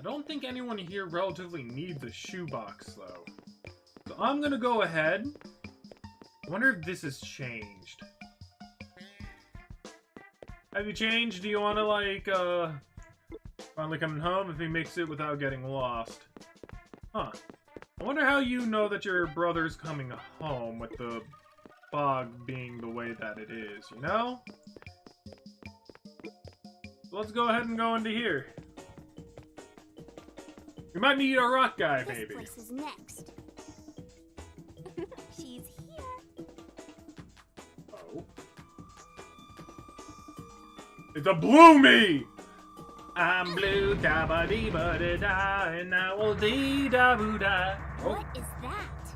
I don't think anyone here relatively needs a shoebox, though. So I'm gonna go ahead. I wonder if this has changed. Have you changed? Do you want to, like, finally coming home if he makes it without getting lost? Huh. I wonder how you know that your brother's coming home with the fog being the way that it is, you know? So let's go ahead and go into here. We might meet a rock guy, maybe. This place is next. She's here. Oh. It's a Bloomy! I'm blue, da ba dee ba da da, and I will dee da boo da. What is that?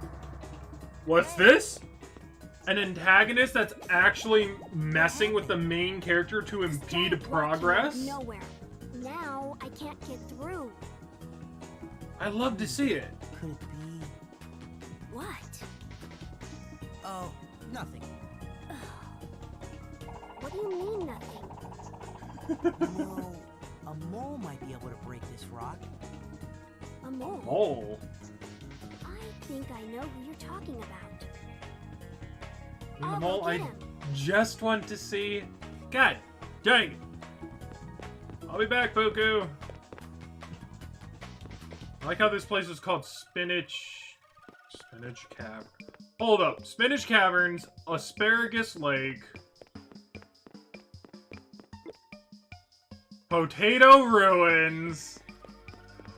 What's this? An antagonist that's actually messing with the main character to impede progress? Nowhere. Now I can't get through. I'd love to see it. Could it be? What? Oh, nothing. What do you mean nothing? No, a mole might be able to break this rock. A mole? Mole? I think I know who you're talking about. The I'll mole go I get him. just want to see. God dang it. I'll be back, Puku. I like how this place is called Spinach Cavern. Hold up. Spinach Caverns, Asparagus Lake, Potato Ruins.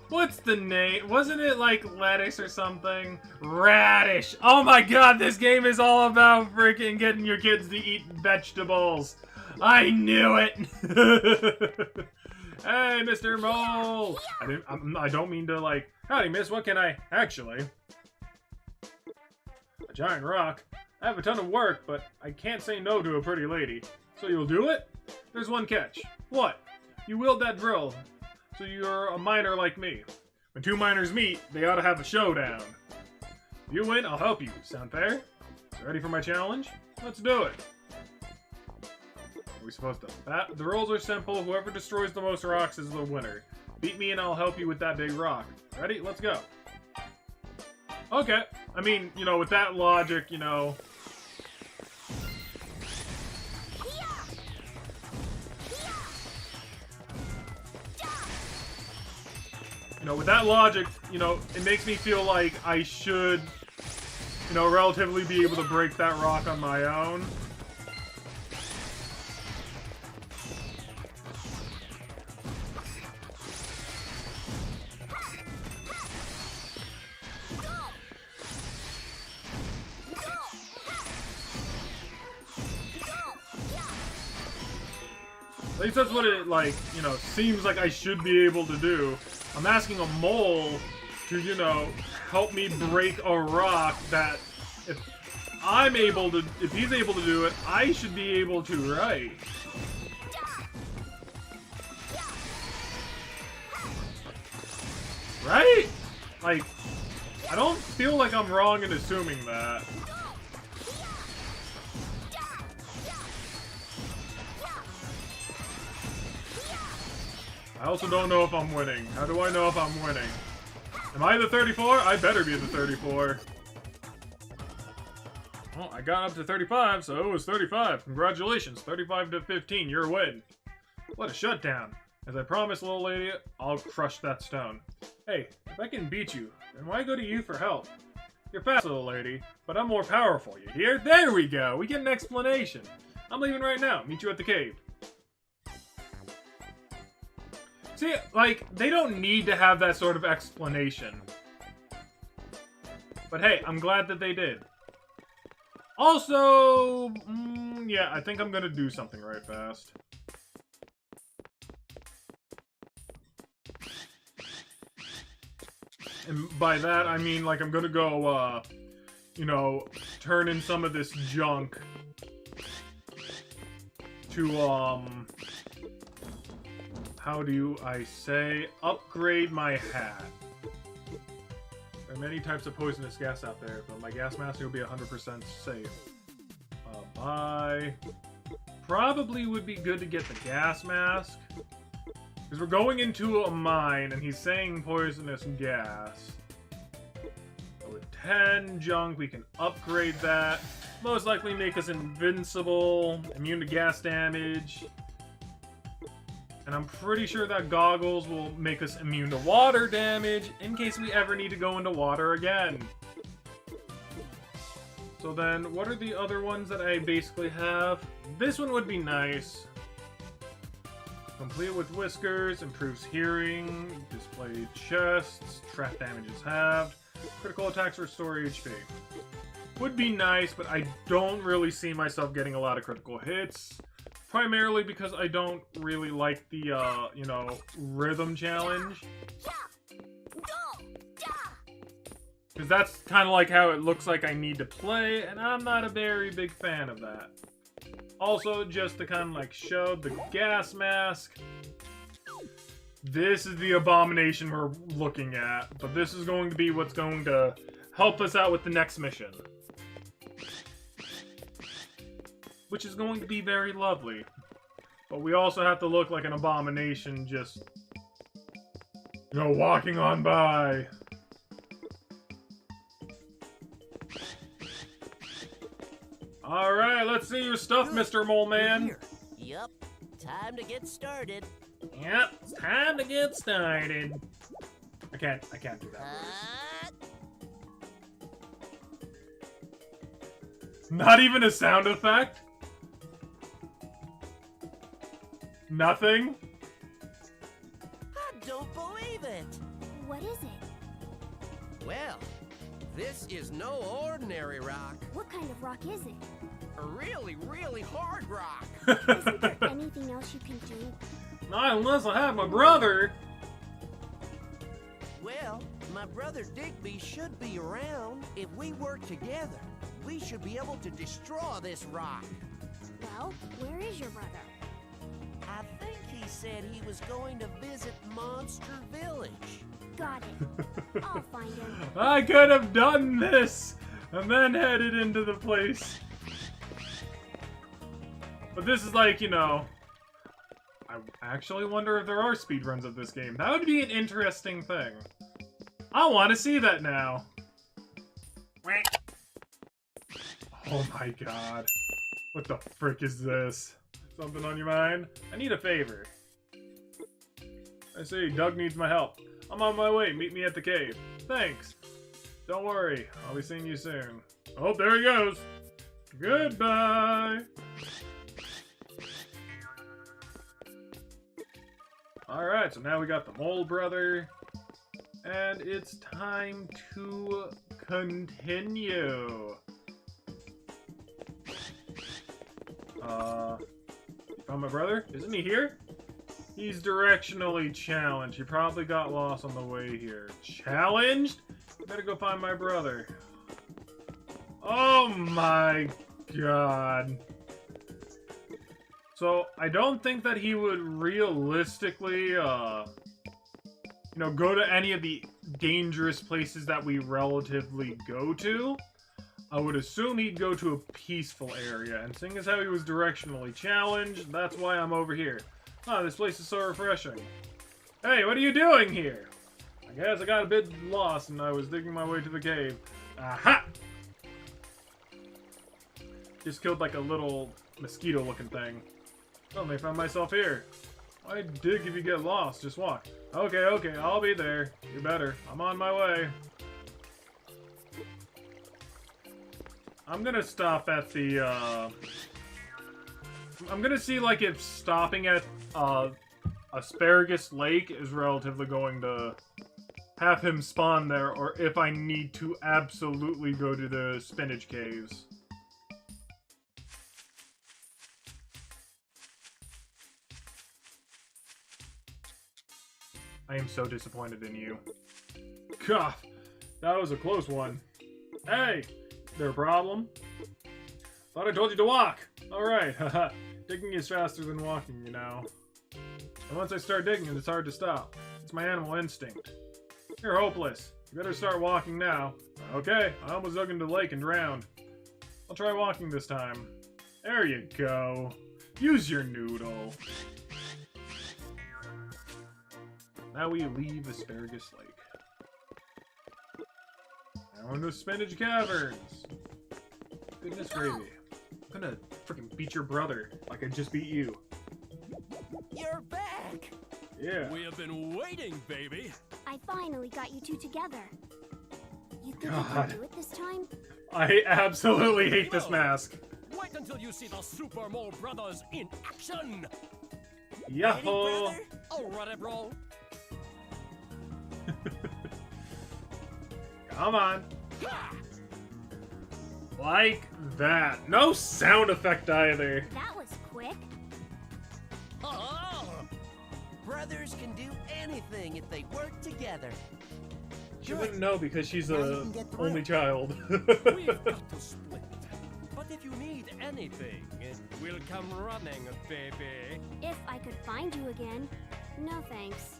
What's the name? Wasn't it like lettuce or something? Radish. Oh my god, this game is all about freaking getting your kids to eat vegetables. I knew it. Hey, Mr. Mole. I don't mean to like, howdy, miss, what can I actually? A giant rock. I have a ton of work, but I can't say no to a pretty lady. So you'll do it? There's one catch. What? You wield that drill. So you're a miner like me. When two miners meet, they ought to have a showdown. If you win, I'll help you. Sound fair? Ready for my challenge? Let's do it. Are we supposed to? The rules are simple. Whoever destroys the most rocks is the winner. Beat me and I'll help you with that big rock. Ready? Let's go. Okay. I mean, you know, with that logic, you know... You know, with that logic, you know, it makes me feel like I should, you know, relatively be able to break that rock on my own. At least that's what it, like, you know, seems like I should be able to do. I'm asking a mole to, you know, help me break a rock that if he's able to do it, I should be able to, right? Right? Like, I don't feel like I'm wrong in assuming that. I also don't know if I'm winning. How do I know if I'm winning? Am I the 34? I better be the 34. Well, I got up to 35, so it was 35. Congratulations, 35 to 15, you're a win. What a shutdown. As I promised, little lady, I'll crush that stone. Hey, if I can beat you, then why go to you for help? You're fast, little lady, but I'm more powerful, you hear? There we go, we get an explanation. I'm leaving right now, meet you at the cave. See, like, they don't need to have that sort of explanation. But hey, I'm glad that they did. Also, yeah, I think I'm gonna do something right fast. And by that, I mean, like, I'm gonna go, you know, turn in some of this junk to, how do I say, upgrade my hat. There are many types of poisonous gas out there, but my gas mask will be 100% safe. Buy. Probably would be good to get the gas mask. Because we're going into a mine, and he's saying poisonous gas. So with 10 junk, we can upgrade that. Most likely make us invincible, immune to gas damage. And I'm pretty sure that goggles will make us immune to water damage in case we ever need to go into water again. So then, what are the other ones that I basically have? This one would be nice. Complete with whiskers, improves hearing, display chests, trap damage is halved, critical attacks restore HP. Would be nice, but I don't really see myself getting a lot of critical hits. Primarily because I don't really like the, you know, rhythm challenge. Because that's kind of like how it looks like I need to play, and I'm not a very big fan of that. Also, just to kind of like show the gas mask. This is the abomination we're looking at, but this is going to be what's going to help us out with the next mission. Which is going to be very lovely. But we also have to look like an abomination just, you know, walking on by. Alright, let's see your stuff, Mr. Mole Man. Yep, time to get started. Yep, it's time to get started. I can't do that. Not even a sound effect? Nothing? I don't believe it. What is it? Well, this is no ordinary rock. What kind of rock is it? A really, really hard rock. Isn't there anything else you can do? Not unless I have my brother. Well, my brother Digby should be around. If we work together, we should be able to destroy this rock. Well, where is your brother? I think he said he was going to visit Monster Village. Got it. I'll find him. I could have done this and then headed into the place. But this is like, you know, I actually wonder if there are speedruns of this game. That would be an interesting thing. I want to see that now. Oh my god. What the frick is this? Something on your mind? I need a favor. I see, Doug needs my help. I'm on my way. Meet me at the cave. Thanks. Don't worry. I'll be seeing you soon. Oh, there he goes. Goodbye. Alright, so now we got the Mole Brother. And it's time to continue. Found my brother? Isn't he here? He's directionally challenged. He probably got lost on the way here. Challenged? Better go find my brother. Oh my god. So, I don't think that he would realistically, you know, go to any of the dangerous places that we relatively go to. I would assume he'd go to a peaceful area, and seeing as how he was directionally challenged, that's why I'm over here. Ah, this place is so refreshing. Hey, what are you doing here? I guess I got a bit lost and I was digging my way to the cave. Aha! Just killed like a little mosquito-looking thing. Suddenly found myself here. Why dig if you get lost? Just walk. Okay, I'll be there. You better. I'm on my way. I'm gonna stop at the, I'm gonna see, like, if stopping at, Asparagus Lake is relatively going to have him spawn there, or if I need to absolutely go to the Spinach Caves. I am so disappointed in you. God, that was a close one. Hey! There a problem? Thought I told you to walk! Alright, haha. Digging is faster than walking, you know. And once I start digging, it's hard to stop. It's my animal instinct. You're hopeless. You better start walking now. Okay, I almost dug into the lake and drowned. I'll try walking this time. There you go. Use your noodle. Now we leave Asparagus Lake. Now into Spinach Caverns. Goodness gravy. I'm gonna freaking beat your brother like I just beat you. You're back! Yeah. We have been waiting, baby. I finally got you two together. You think you God. can do it this time? I absolutely hate this mask. Wait until you see the Super Mole Brothers in action. Yahoo! Alright, bro. Come on. Like that. No sound effect either. That was quick. Brothers can do anything if they work together. She wouldn't know because she's a only child. We've got to split. But if you need anything, we'll come running, baby. If I could find you again. No thanks.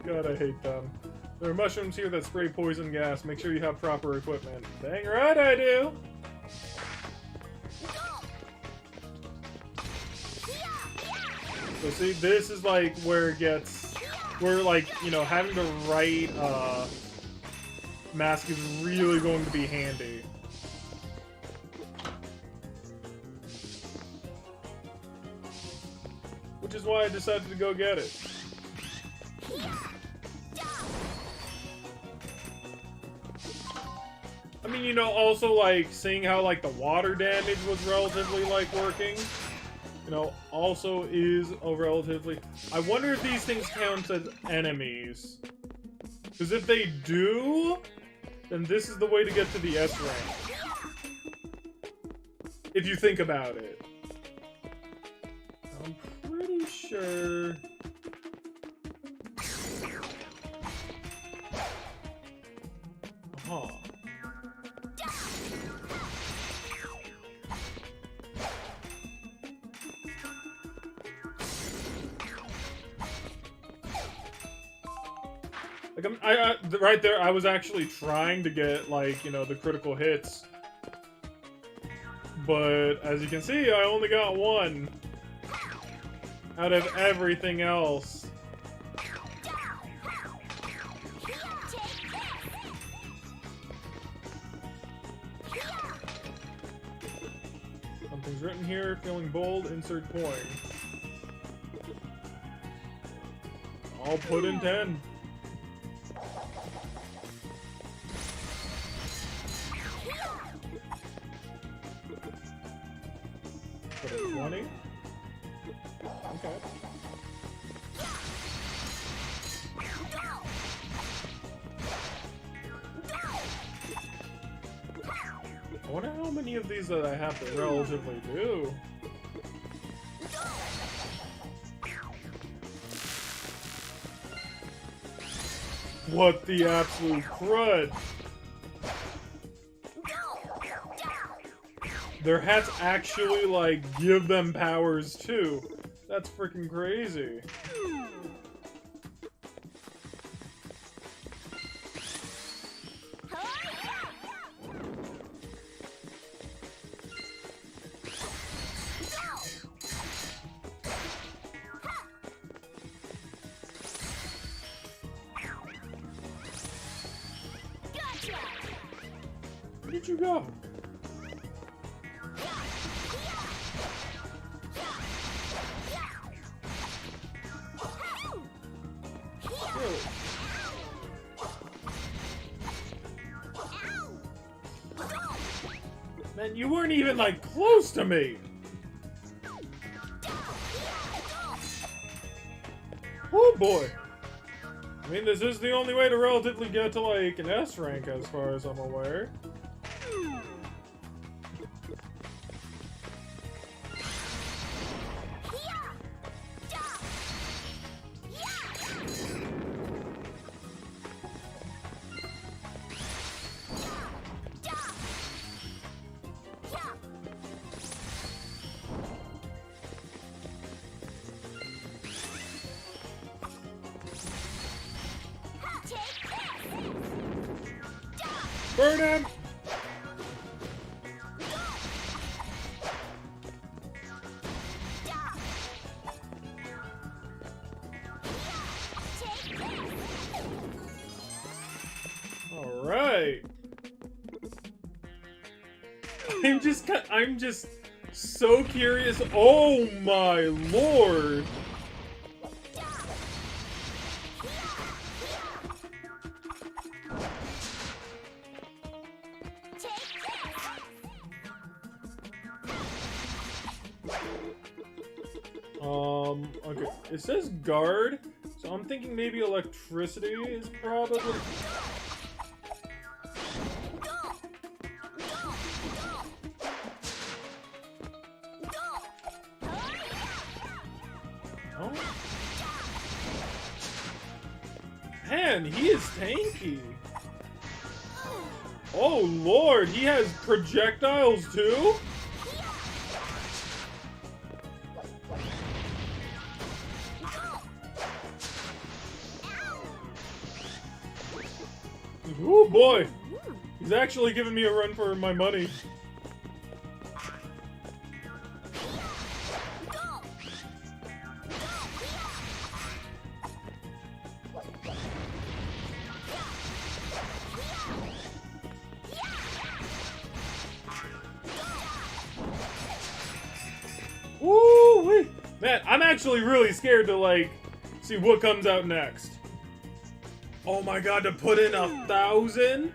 God, I hate them. There are mushrooms here that spray poison gas. Make sure you have proper equipment. Dang right I do! So see, this is like where it gets... Where, like, you know, having the right mask is really going to be handy. Which is why I decided to go get it. I mean, you know, also, like, seeing how, like, the water damage was relatively, like, working, you know, also is a relatively... I wonder if these things count as enemies. Because if they do, then this is the way to get to the S rank. If you think about it. I'm pretty sure... Huh. Like, right there, I was actually trying to get, like, you know, the critical hits. But, as you can see, I only got one. Out of everything else. Something's written here, feeling bold, insert coin. I'll put in 10. Put in 20. Okay. I wonder how many of these that I have to relatively do. What the absolute crud! Their hats actually, like, give them powers, too. That's freaking crazy. Where did you go? Man, you weren't even, like, close to me! Oh boy! I mean, this is the only way to relatively get to, like, an S rank as far as I'm aware. Burn him! Alright. I'm just so curious. Oh my lord. Okay. It says guard, so I'm thinking maybe electricity is probably... Oh. Man, he is tanky. Oh lord, he has projectiles too? Oh boy! He's actually giving me a run for my money. Woo-wee! Man, I'm actually really scared to, like, see what comes out next. Oh my god, to put in 1,000?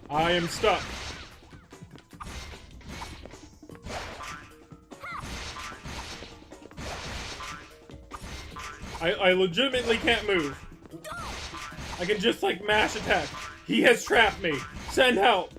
I am stuck. I legitimately can't move. I can just, like, mash attack. He has trapped me. Send help.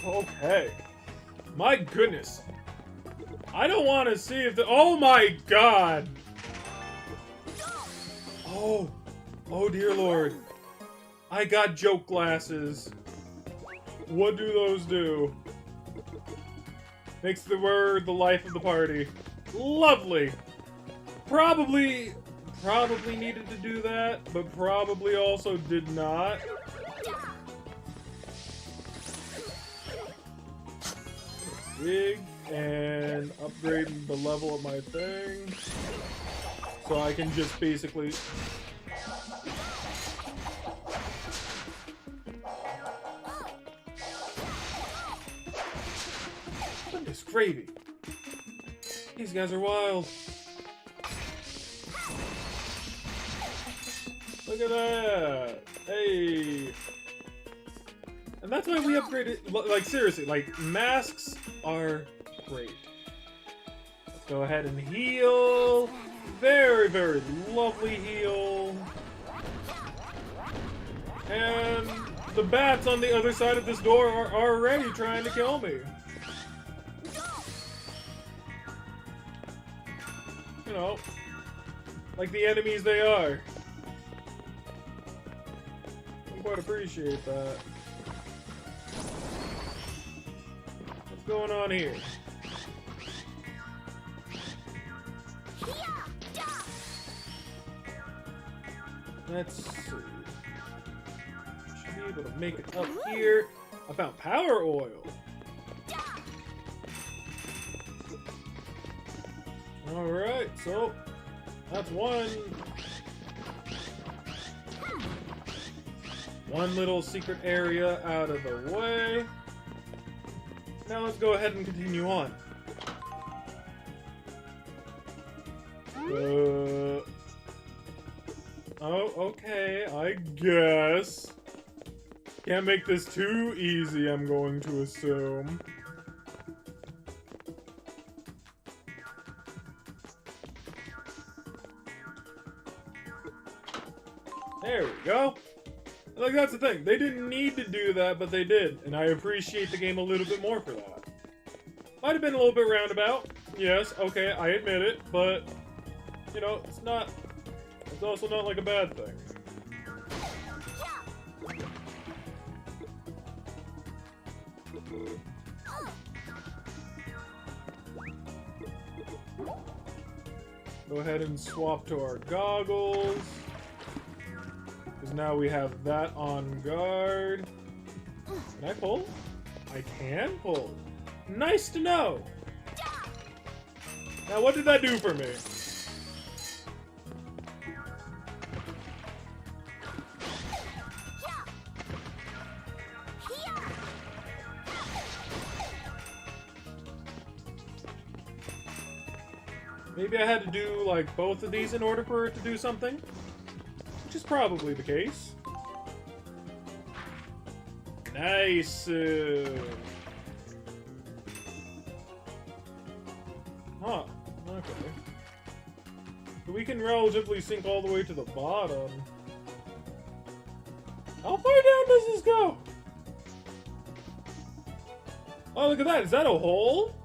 Okay. My goodness. I don't want to see if the... Oh my god! Oh. Oh dear lord. I got joke glasses. What do those do? Makes the word the life of the party. Lovely! Probably needed to do that, but probably also did not. Dig and upgrade the level of my thing so I can just basically... Goodness gravy. These guys are wild. Look at that. Hey. And that's why we upgraded, like, seriously, like, masks are great. Let's go ahead and heal. Very, very lovely heal. And the bats on the other side of this door are already trying to kill me. You know, like the enemies they are. I quite appreciate that. What's going on here? Let's see. Should be able to make it up here. I found power oil. Alright, so that's one little secret area out of the way. Now let's go ahead and continue on. Oh, okay, I guess. Can't make this too easy, I'm going to assume. There we go. Like, that's the thing. They didn't need to do that, but they did. And I appreciate the game a little bit more for that. Might have been a little bit roundabout. Yes, okay, I admit it. But, you know, it's not... It's also not like a bad thing. Go ahead and swap to our goggles. Because now we have that on guard. Can I pull? I can pull. Nice to know. Now what did that do for me? Maybe I had to do, like, both of these in order for it to do something? Which is probably the case. Nice! Huh. Okay. So we can relatively sink all the way to the bottom. How far down does this go? Oh, look at that! Is that a hole?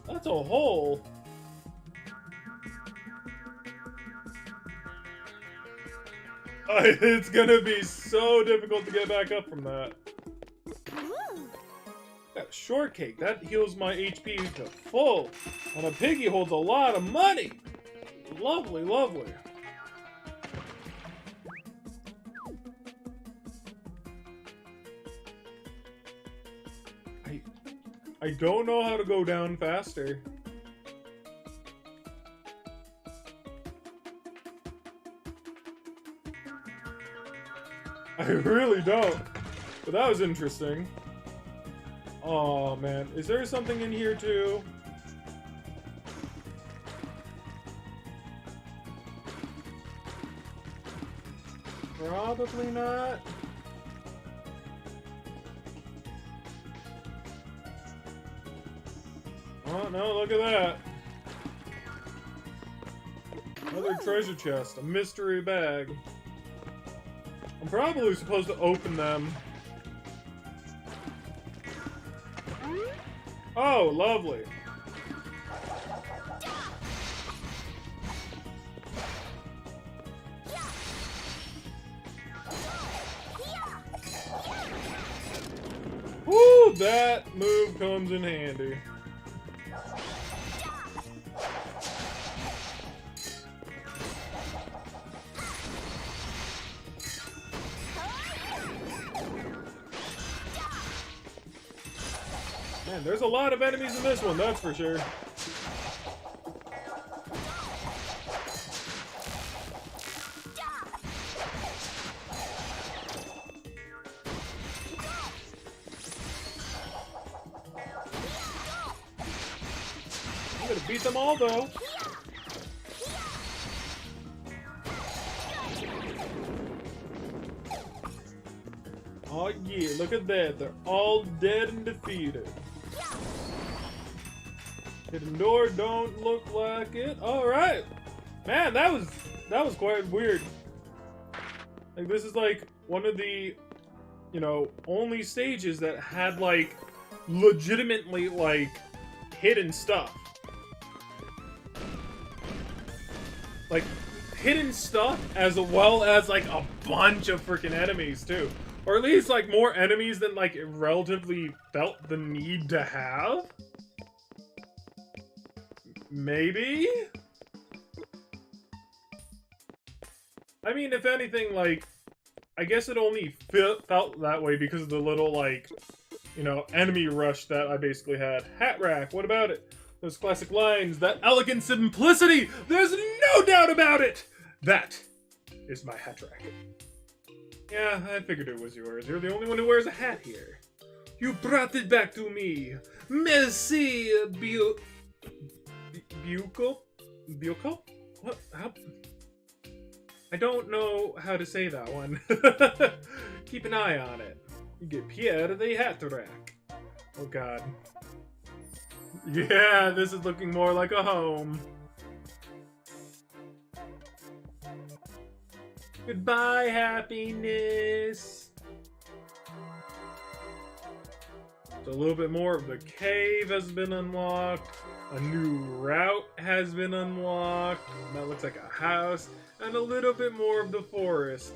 That's a hole. It's gonna be so difficult to get back up from that. Got a shortcake. That heals my HP to full. And a piggy holds a lot of money. Lovely, lovely. I don't know how to go down faster. I really don't. But that was interesting. Oh man, is there something in here too? Probably not. Oh no, look at that. Another treasure chest, a mystery bag. I'm probably supposed to open them. Oh, lovely. Woo, that move comes in handy. Man, there's a lot of enemies in this one, that's for sure. I'm gonna beat them all, though. Oh yeah, look at that. They're all dead and defeated. Hidden door don't look like it. Alright. Man, that was quite weird. Like, this is like one of the, you know, only stages that had like legitimately like hidden stuff. Like hidden stuff as well as like a bunch of freaking enemies too. Or at least like more enemies than like it relatively felt the need to have. Maybe? I mean, if anything, like, I guess it only felt that way because of the little, like, you know, enemy rush that I basically had. Hat rack, what about it? Those classic lines, that elegant simplicity! There's no doubt about it! That is my hat rack. Yeah, I figured it was yours. You're the only one who wears a hat here. You brought it back to me. Merci, Buco? What? How? I don't know how to say that one. Keep an eye on it. You get Pierre the Hat Rack. Oh god. Yeah, this is looking more like a home. Goodbye, happiness. So a little bit more of the cave has been unlocked. A new route has been unlocked. That looks like a house. And a little bit more of the forest.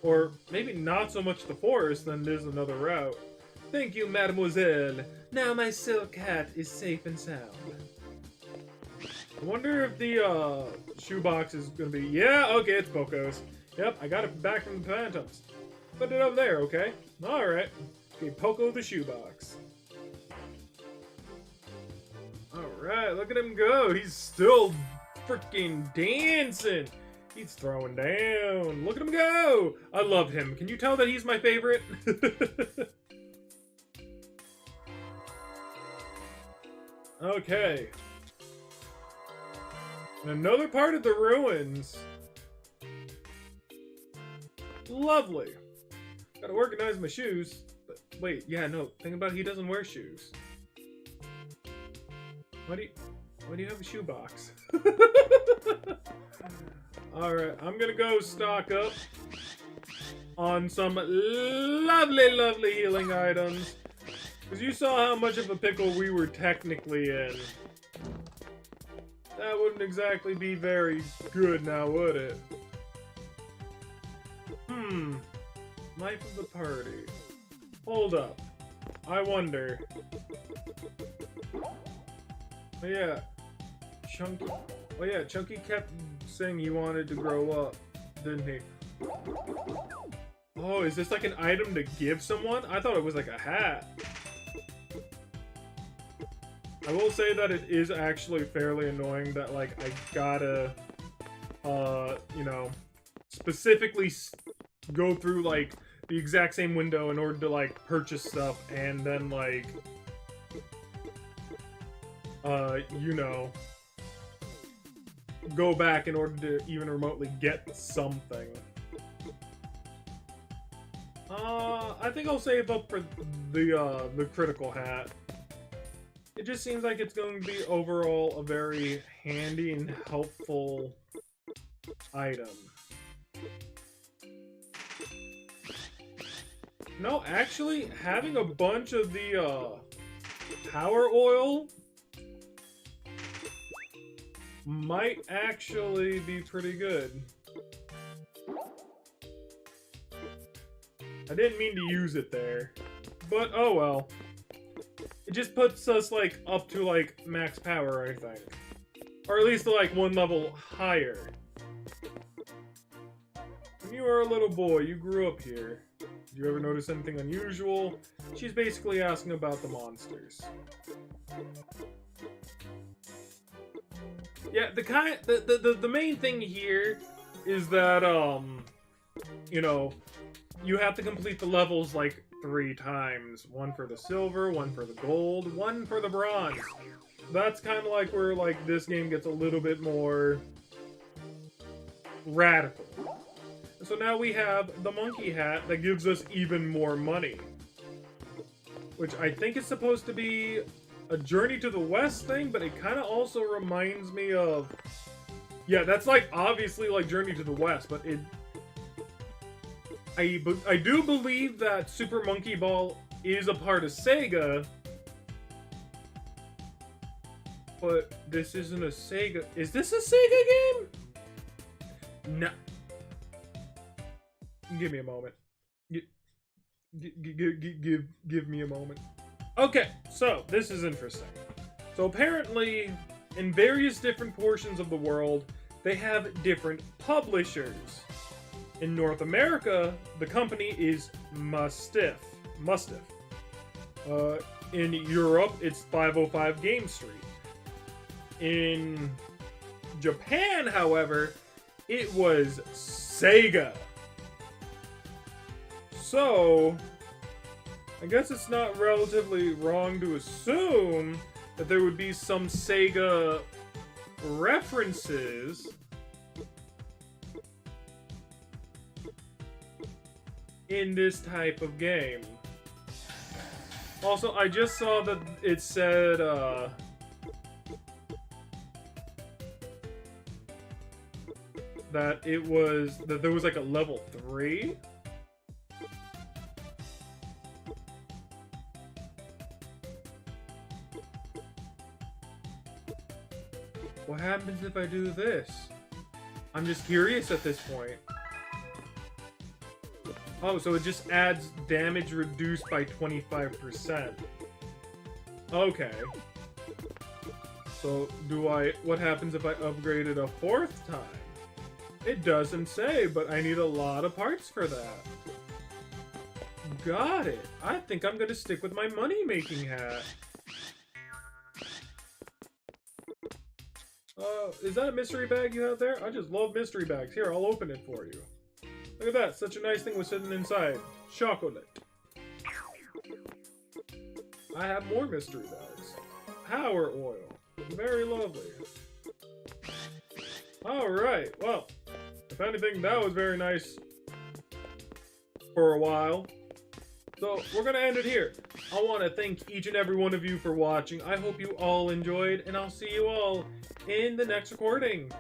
Or maybe not so much the forest, then there's another route. Thank you, mademoiselle. Now my silk hat is safe and sound. I wonder if the shoebox is gonna be... Yeah, okay, it's Poco's. Yep, I got it back from the Phantoms. Put it over there, okay? Alright. Okay, Poco the shoebox. Alright, look at him go. He's still freaking dancing. He's throwing down. Look at him go. I love him. Can you tell that he's my favorite? Okay. And another part of the ruins. Lovely. Gotta organize my shoes. But wait, yeah, no. Think about it, he doesn't wear shoes. Why do you have a shoebox? Alright, I'm gonna go stock up on some lovely, lovely healing items. Because you saw how much of a pickle we were technically in. That wouldn't exactly be very good now, would it? Life of the party. Hold up. I wonder. Oh yeah. Chunky kept saying he wanted to grow up, didn't he? Oh, is this like an item to give someone? I thought it was like a hat. I will say that it is actually fairly annoying that, like, I gotta, you know, specifically go through, like, the exact same window in order to, like, purchase stuff and then, like, you know, go back in order to even remotely get something. I think I'll save up for the critical hat. It just seems like it's going to be overall a very handy and helpful item. No, actually, having a bunch of the power oil might actually be pretty good. I didn't mean to use it there, but oh well. It just puts us, like, up to, like, max power, I think. Or at least, like, one level higher. When you were a little boy, you grew up here. Did you ever notice anything unusual? She's basically asking about the monsters. Yeah, the main thing here is that, you know, you have to complete the levels, like, 3 times. One for the silver, one for the gold, one for the bronze. That's kind of like where, like, this game gets a little bit more radical. So now we have the monkey hat that gives us even more money. Which I think is supposed to be a Journey to the West thing, but it kind of also reminds me of... Yeah, that's, like, obviously, like, Journey to the West, but it... I do believe that Super Monkey Ball is a part of Sega, but this isn't a Sega... Is this a Sega game? No. Give me a moment. Give me a moment. Okay, so this is interesting. So apparently, in various different portions of the world, they have different publishers. In North America, the company is Mustiff. In Europe, it's 505 Game Street. In Japan, however, it was Sega. So, I guess it's not relatively wrong to assume that there would be some Sega references in this type of game. Also, I just saw that it said, that there was like a level 3? What happens if I do this? I'm just curious at this point. Oh, so it just adds damage reduced by 25%. Okay. So, what happens if I upgrade it a 4th time? It doesn't say, but I need a lot of parts for that. Got it. I think I'm gonna stick with my money-making hat. Is that a mystery bag you have there? I just love mystery bags. Here, I'll open it for you. Look at that. Such a nice thing was sitting inside. Chocolate. I have more mystery bags. Power oil. Very lovely. Alright, well, if anything, that was very nice for a while. So, we're gonna end it here. I want to thank each and every one of you for watching. I hope you all enjoyed, and I'll see you all in the next recording.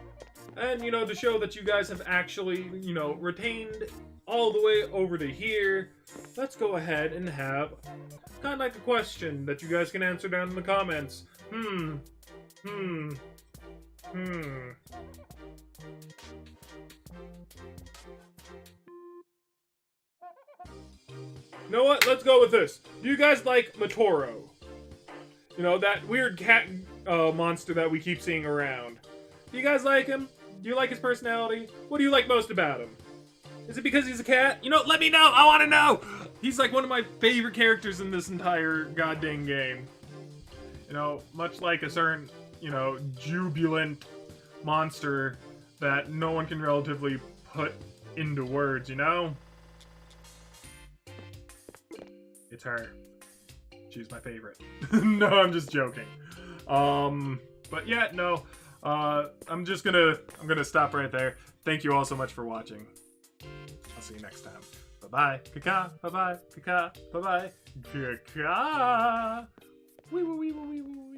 And, you know, to show that you guys have actually, you know, retained all the way over to here, let's go ahead and have kind of like a question that you guys can answer down in the comments. You know what? Let's go with this. Do you guys like Matoro? You know, that weird cat monster that we keep seeing around. Do you guys like him? Do you like his personality? What do you like most about him? Is it because he's a cat? You know, let me know! I want to know! He's like one of my favorite characters in this entire goddamn game. You know, much like a certain, you know, jubilant monster that no one can relatively put into words, you know? It's her. She's my favorite. No, I'm just joking. But yeah, no. I'm gonna stop right there. Thank you all so much for watching. I'll see you next time. Bye-bye. Kaka. Bye-bye. Kaka. Bye-bye. Kaka. Wee woo wee woo wee woo.